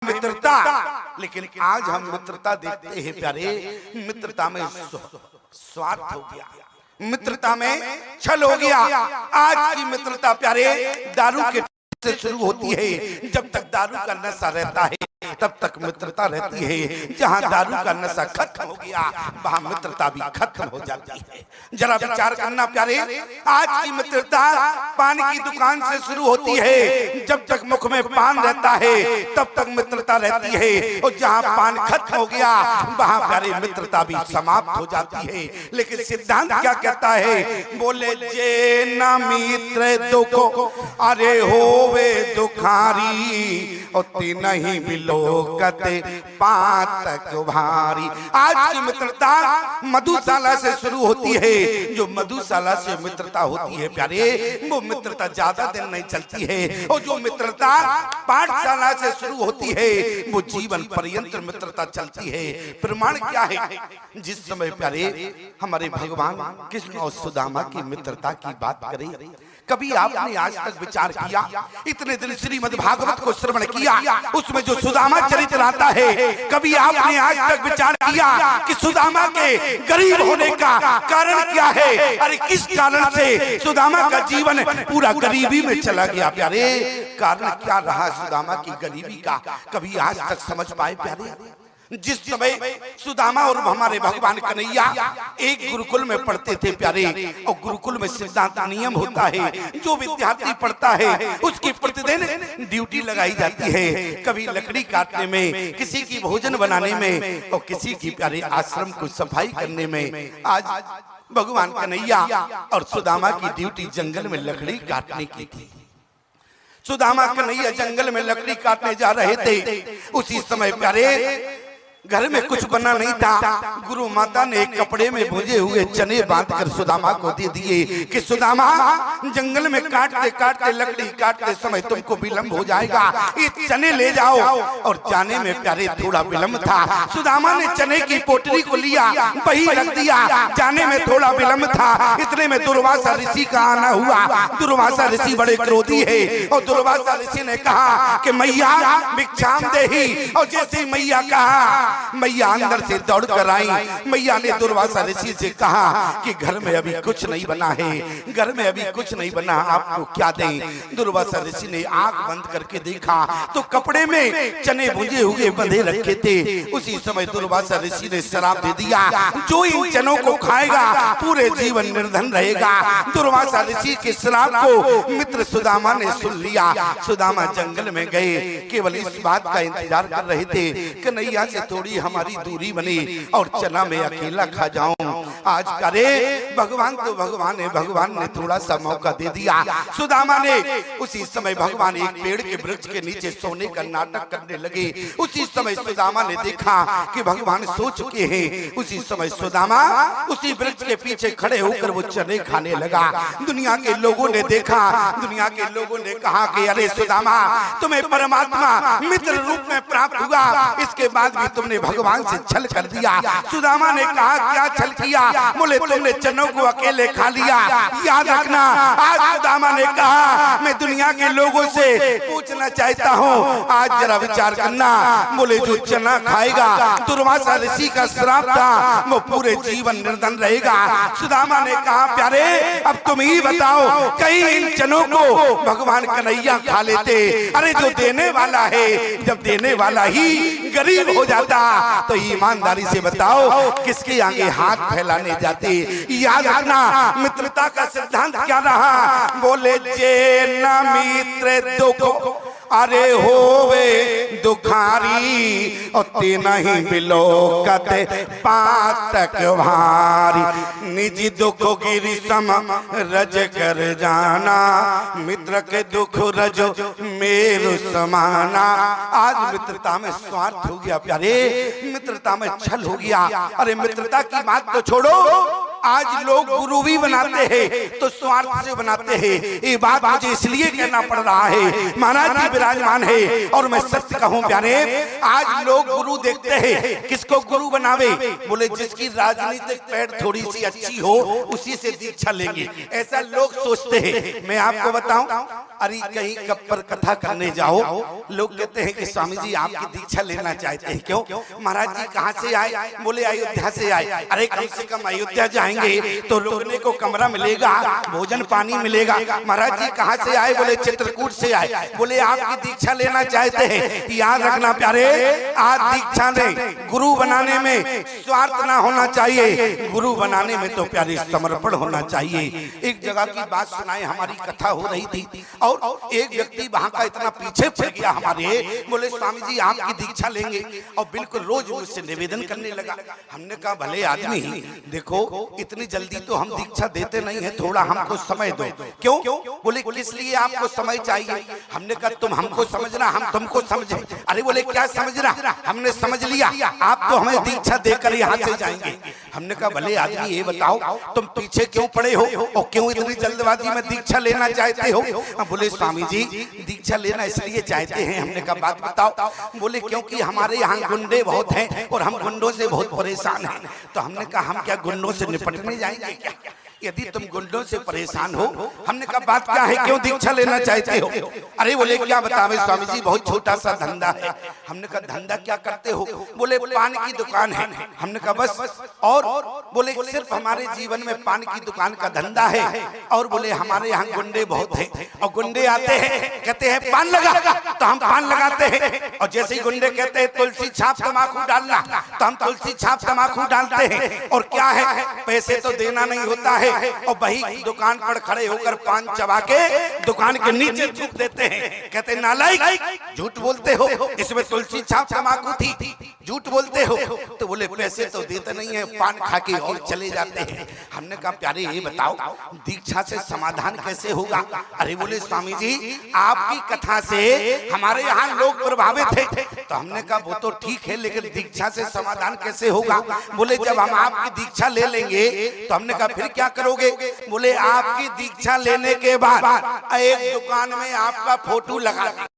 मित्रता, लेकिन आज हम मित्रता देखते हैं प्यारे, मित्रता में स्वार्थ हो गया, मित्रता में छल हो गया। आज की मित्रता प्यारे दारू के से शुरू होती है। जब तक दारू का नशा रहता है तब तक मित्रता रहती है। जहाँ दारू का नशा खत्म हो गया वहाँ मित्रता भी खत्म हो जाती है। जरा विचार करना प्यारे, आज की मित्रता पान की दुकान से शुरू होती है। जब तक मुख में पान रहता है तब तक मित्रता रहती है, और जहाँ पान खत्म हो गया वहाँ प्यारे मित्रता भी समाप्त हो जाती है। लेकिन सिद्धांत क्या कहता है? बोले जे न मित्र दुख अरे होवे दुखारी उतनी नहीं बिलोकते पातक भारी। आज की मित्रता मधुशाला से शुरू होती है। जो मधुशाला से मित्रता होती है प्यारे, वो मित्रता ज्यादा दिन नहीं चलती है, और जो मित्रता पाठशाला से शुरू होती है वो जीवन पर्यंत मित्रता चलती है। प्रमाण क्या है? जिस समय प्यारे हमारे भगवान कृष्ण और सुदामा की मित्रता की बात करें, कभी आपने आज तक विचार किया? इतने दिन श्रीमद् भागवत को श्रवण किया, उसमें जो सुदामा चरित्र आता है, कभी आपने आज तक विचार किया कि सुदामा के गरीब होने का कारण क्या है? अरे किस कारण से सुदामा का जीवन पूरा गरीबी में चला गया प्यारे? कारण क्या रहा सुदामा की गरीबी का? कभी आज तक समझ पाए प्यारे? जिस समय सुदामा और हमारे भगवान कन्हैया एक गुरुकुल में पढ़ते थे प्यारे, और गुरुकुल में सिद्धांत नियम होता है, जो विद्यार्थी पढ़ता है उसकी प्रतिदिन ड्यूटी लगाई जाती है। कभी लकड़ी काटने में, किसी की भोजन बनाने में, और किसी की प्यारे आश्रम को सफाई करने में। आज भगवान कन्हैया और सुदामा की ड्यूटी जंगल में लकड़ी काटने की थी। सुदामा कन्हैया जंगल में लकड़ी काटने जा रहे थे। उसी समय प्यारे घर में कुछ बना नहीं था। गुरु माता ने एक कपड़े में भुजे हुए चने बांधकर सुदामा को दे दिए कि सुदामा जंगल में काटते काटते लकड़ी काटते समय तुमको विलम्ब हो जाएगा, ये चने ले जाओ। और जाने में प्यारे थोड़ा विलम्ब था। सुदामा ने चने की पोटली को लिया, वही रख दिया। जाने में थोड़ा विलम्ब था। इतने में दुर्वासा ऋषि का आना हुआ। दुर्वासा ऋषि बड़े क्रोधी है, और दुर्वासा ऋषि ने कहा कि मैया भिक्षाम देहि। और जैसे मैया कहा, मैया अंदर से दौड़ कर आई। मैया ने दुर्वासा ऋषि से कहा कि घर में अभी कुछ नहीं बना है, घर में अभी कुछ नहीं बना, आपको क्या दें? दुर्वासा ऋषि ने आंख बंद करके देखा तो कपड़े में चने भुजे हुए बंधे रखे थे। उसी समय दुर्वासा ऋषि ने श्राप दे दिया, जो इन चनों को खाएगा पूरे जीवन निर्धन रहेगा। दुर्वासा ऋषि के श्राप को मित्र सुदामा ने सुन लिया। सुदामा जंगल में गए, केवल इस बात का इंतजार कर रहे थे कन्हैया से थोड़ी हमारी दूरी बनी और चना मैं अकेला खा जाऊं। आज करे भगवान तो भगवान है, भगवान ने थोड़ा सा मौका दे दिया। सुदामा ने उसी समय भगवान एक पेड़ के वृक्ष के नीचे सोने का नाटक करने लगे। उसी समय सुदामा ने देखा कि भगवान सो चुके हैं। उसी समय सुदामा उसी वृक्ष के पीछे खड़े होकर वो चने खाने लगा। दुनिया के लोगों ने देखा, दुनिया के लोगों ने कहा कि अरे सुदामा, तुम्हें परमात्मा मित्र रूप में प्राप्त हुआ, इसके बाद भी तुमने भगवान से छल कर दिया। सुदामा ने कहा क्या छल किया? बोले तुमने चनों को अकेले खा लिया। याद रखना, आज सुदामा ने कहा मैं दुनिया के लोगों से पूछना चाहता हूँ, आज जरा विचार करना। बोले जो चना खाएगा, दुर्वासा ऋषि का श्राप था, वो पूरे जीवन निर्धन रहेगा। सुदामा ने कहा प्यारे अब तुम ही बताओ, कहीं इन चनों को भगवान कन्हैया खा लेते? अरे जो देने वाला है, जब देने वाला ही गरीब हो जाता तो ईमानदारी से बताओ किसके आगे हाथ फैलाने जाते? याद रखना मित्रता का सिद्धांत क्या रहा? बोले जे न मित्र दुख अरे होवे दुखारी उतनी नहीं बिलोकते पातक भारी। निज दुख गिरि सम रज कर जाना, मित्र के दुख रजो मेरु समाना। आज मित्रता में स्वार्थ हो गया प्यारे, मित्रता में छल हो गया। अरे मित्रता की बात तो छोड़ो, आज लोग गुरु भी बनाते हैं तो स्वार्थ से बनाते हैं। ये बात मुझे इसलिए कहना पड़ रहा है, महाराज जी विराजमान है और मैं सत्य कहूं प्यारे, आज लोग गुरु देखते हैं, किसको गुरु बनावे? बोले जिसकी राजनीतिक पैठ थोड़ी सी अच्छी हो उसी से दीक्षा लेंगे, ऐसा लोग सोचते हैं। मैं आपको बताऊं, अरे कहीं कब्र कथा करने जाओ, लोग कहते हैं कि स्वामी जी आपकी दीक्षा लेना चाहते हैं। क्यों? महाराज जी कहाँ से आए? बोले अयोध्या से आए। अरे कम से कम अयोध्या जाएंगे तो रुकने को कमरा मिलेगा, भोजन पानी मिलेगा। महाराज जी कहाँ से आए? बोले चित्रकूट से आए। बोले आपकी दीक्षा लेना चाहते हैं। याद रखना प्यारे, आज दीक्षा में गुरु बनाने में स्वार्थ ना होना चाहिए, गुरु बनाने में तो प्यारे समर्पण होना चाहिए। एक जगह की बात सुनाए, हमारी कथा हो रही थी और एक व्यक्ति वहां का इतना पीछे पड़ गया हमारे, बोले स्वामी जी आपकी दीक्षा लेंगे, और बिल्कुल रोज मुझसे निवेदन करने लगा। हमने कहा भले आदमी, देखो इतनी जल्दी तो हम दीक्षा देते नहीं है, थोड़ा हमको समय दो। क्यों? बोले किस लिए आपको समय चाहिए? हमने कहा तुम हमको समझना, हम तुमको समझे। अरे बोले क्या समझना? हमने समझ लिया, आप तो हमें दीक्षा देकर यहाँ से जाएंगे। हमने कहा भले आदमी ये बताओ तुम पीछे क्यों पड़े हो और क्यों इतनी जल्दबाजी में दीक्षा लेना चाहते हो? बोले स्वामी जी दीक्षा लेना इसलिए चाहते हैं। हमने कहा बात बताओ। बोले क्योंकि हमारे यहाँ गुंडे बहुत हैं और हम गुंडों से बहुत परेशान हैं। तो हमने कहा हम क्या गुंडों से निपटने जाएंगे क्या? यदि तुम गुंडों से परेशान हो, हमने कहा बात क्या है, क्यों दीक्षा लेना चाहते हो? अरे बोले क्या बतावे स्वामी जी, बहुत छोटा सा धंधा है। हमने कहा धंधा क्या करते हो? बोले पान की दुकान है। हमने कहा बस? और बोले सिर्फ हमारे जीवन में पान की दुकान का धंधा है, और बोले हमारे यहाँ गुंडे बहुत हैं और गुंडे आते हैं कहते हैं पान लगा, तो हम पान लगाते हैं, और जैसे ही गुंडे कहते हैं तुलसी छाप तमाकू डालना, तो हम तुलसी छाप तमाकू डालते हैं। और क्या है, पैसे तो देना नहीं होता है, और वही दुकान पर खड़े होकर पान चबा के दुकान के नीचे थूक देते हैं। कहते हैं नालायक, झूठ बोलते हो, इसमें तुलसी छाप तमाकू थी, झूठ बोलते हो। तो बोले पैसे तो देते नहीं है, पान खा के और चले जाते हैं। हमने कहा प्यारे ये बताओ दीक्षा से समाधान कैसे होगा? अरे बोले स्वामी जी आपकी कथा से हमारे यहाँ लोग प्रभावित थे। तो हमने कहा वो तो ठीक है, लेकिन दीक्षा से समाधान कैसे होगा? बोले जब हम आपकी दीक्षा ले लेंगे। तो हमने कहा फिर क्या करोगे? बोले आपकी दीक्षा लेने के बाद एक दुकान में आपका फोटो लगा देंगे।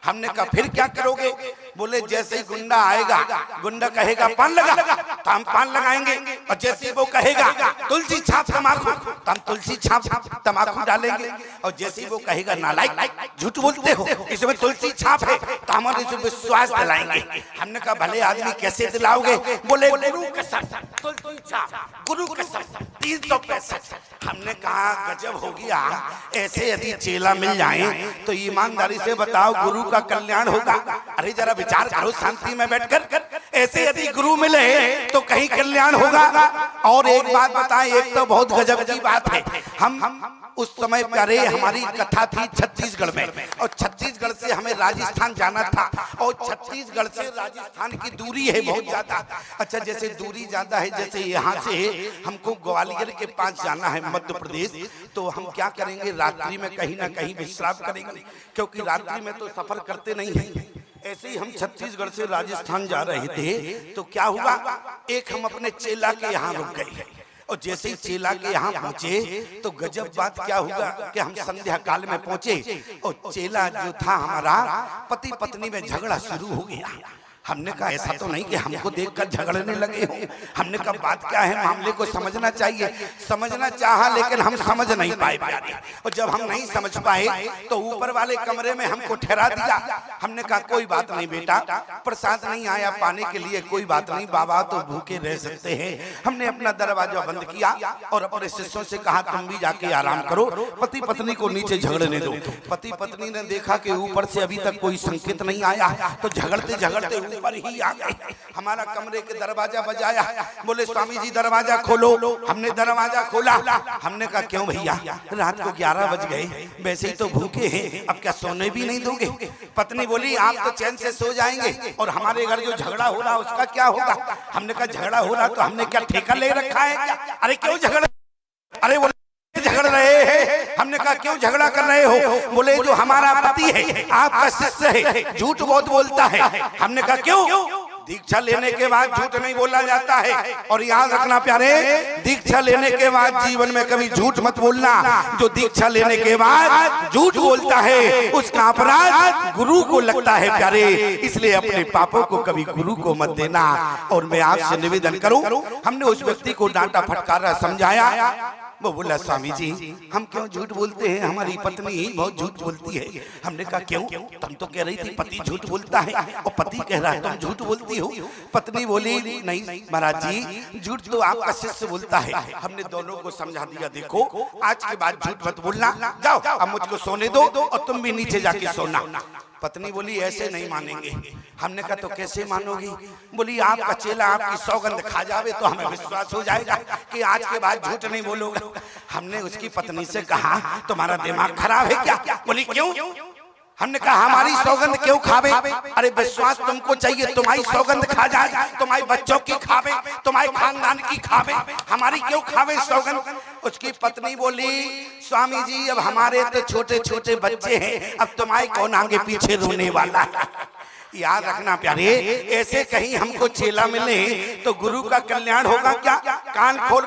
हमने कहा फिर क्या करोगे? बोले जैसे ही गुंडा आएगा, गुंडा कहेगा पान लगा, तो हम पान लगाएंगे, और जैसे ही वो कहेगा तुलसी छाप तमाकू, तो हम तुलसी छाप तमाकू डालेंगे, और जैसे ही वो कहेगा नालायक, झूठ बोलते हो, इसमें तुलसी छाप है, तो हम इसे विश्वास दिलाएंगे। हमने कहा भले आदमी कैसे दिलाओगे? बोले गुरु कसम, तुलसी छाप, गुरु कसम 365। हमने कहा गजब हो गया, ऐसे यदि चेला मिल जाए तो ईमानदारी से बताओ गुरु का कल्याण होगा? अरे जरा विचार करो शांति में बैठकर, ऐसे यदि गुरु मिले तो कहीं कल्याण होगा। और एक बात बताएं, एक तो बहुत गजब की बात है, हम उस समय प्यारे हमारी कथा थी छत्तीसगढ़ में, और छत्तीसगढ़ से हमें राजस्थान जाना था, और छत्तीसगढ़ से राजस्थान की दूरी है बहुत ज्यादा। अच्छा जैसे दूरी ज्यादा है, जैसे यहाँ से हमको ग्वालियर के पास जाना है मध्य प्रदेश, तो हम क्या करेंगे, रात्रि में कहीं ना कहीं विश्राम करेंगे, क्योंकि रात्रि में तो सफर करते नहीं हैं। ऐसे ही हम छत्तीसगढ़ से राजस्थान जा रहे थे, तो क्या हुआ, एक हम अपने चेला के यहाँ रुक गए, और जैसे ही चेला के यहाँ पहुंचे तो गजब बात क्या हुआ कि हम संध्या काल में पहुंचे, और चेला जो था हमारा पति पत्नी में झगड़ा शुरू हो गया। हमने कहा ऐसा तो नहीं कि हमको देखकर झगड़ने लगे हो। हमने कहा बात क्या है, मामले को समझना चाहिए। समझना चाहा लेकिन हम समझ नहीं पाए प्यारे, और जब हम नहीं समझ पाए तो ऊपर वाले कमरे में हमको ठहरा दिया। हमने कहा कोई बात नहीं बेटा, प्रसाद नहीं आया पाने के लिए, कोई बात नहीं, बाबा तो भूखे रह सकते हैं। हमने अपना दरवाजा बंद किया और अपने शिष्यों से कहा तुम भी जाके आराम करो, पति पत्नी को नीचे झगड़ने दो। पति पत्नी ने देखा कि ऊपर से अभी तक कोई संकेत नहीं आया, तो झगड़ते झगड़ते ऊपर ही आ गए। हमारा कमरे के दरवाजा बजाया, बोले स्वामी जी दरवाजा खोलो। हमने दरवाजा खोला। हमने कहा क्यों भैया, रात को 11 बज गए, वैसे ही तो भूखे हैं, अब क्या सोने भी नहीं दोगे? पत्नी बोली आप तो चैन से सो जाएंगे, और हमारे घर जो झगड़ा हो रहा उसका क्या होगा? हमने कहा झगड़ा हो रहा तो हमने क्या ठेका ले रखा है क्या? अरे क्यों झगड़ा, अरे बोले झगड़ रहे हैं। हमने कहा क्यों झगड़ा कर रहे हो? बोले जो हमारा पति है आपका शिष्य है, झूठ बहुत बोलता है। हमने कहा क्यों? दीक्षा लेने के बाद झूठ नहीं बोला जाता है। और याद रखना प्यारे, दीक्षा लेने के बाद जीवन में कभी झूठ मत बोलना। जो दीक्षा लेने के बाद झूठ बोलता है उसका अपराध गुरु को लगता है प्यारे। इसलिए अपने पापों को कभी गुरु को मत देना। और मैं आपसे निवेदन करूं, हमने उस व्यक्ति को डांटा फटकारा समझाया। वो बोला स्वामी जी हम क्यों झूठ बोलते हैं, हमारी पत्नी बहुत झूठ बोलती है। हमने कहा क्यों? तुम तो कह रही थी पति झूठ बोलता है और पति कह रहा है तुम झूठ बोलती हो। पत्नी बोली नहीं महाराज जी, झूठ तो आपका शिष्य बोलता है। हमने दोनों को समझा दिया, देखो आज के बाद झूठ मत बोलना, जाओ अब मुझको सोने दो और तुम भी नीचे जाके सोना। पत्नी बोली ऐसे नहीं मानेंगे। हमने कहा तो कैसे मानोगी? बोली आपका चेला आपकी सौगंध खा जावे तो हमें विश्वास हो जाएगा कि आज के बाद झूठ नहीं बोलोगे। हमने उसकी पत्नी से कहा तुम्हारा दिमाग खराब है क्या? बोली क्यों? हमने कहा हमारी सौगंध क्यों खावे? अरे विश्वास तुमको चाहिए, तुम्हारी सौगंध खा जाए, तुम्हारे बच्चों की खावे, तुम्हारे खानदान की खावे, हमारी क्यों खावे सौगंध? उसकी पत्नी बोली स्वामी जी अब हमारे तो छोटे छोटे बच्चे हैं, अब तुम्हारे कौन आगे पीछे रोने वाला। याद रखना प्यारे, ऐसे कहीं हमको चेला मिले तो गुरु का कल्याण होगा क्या? कान खोल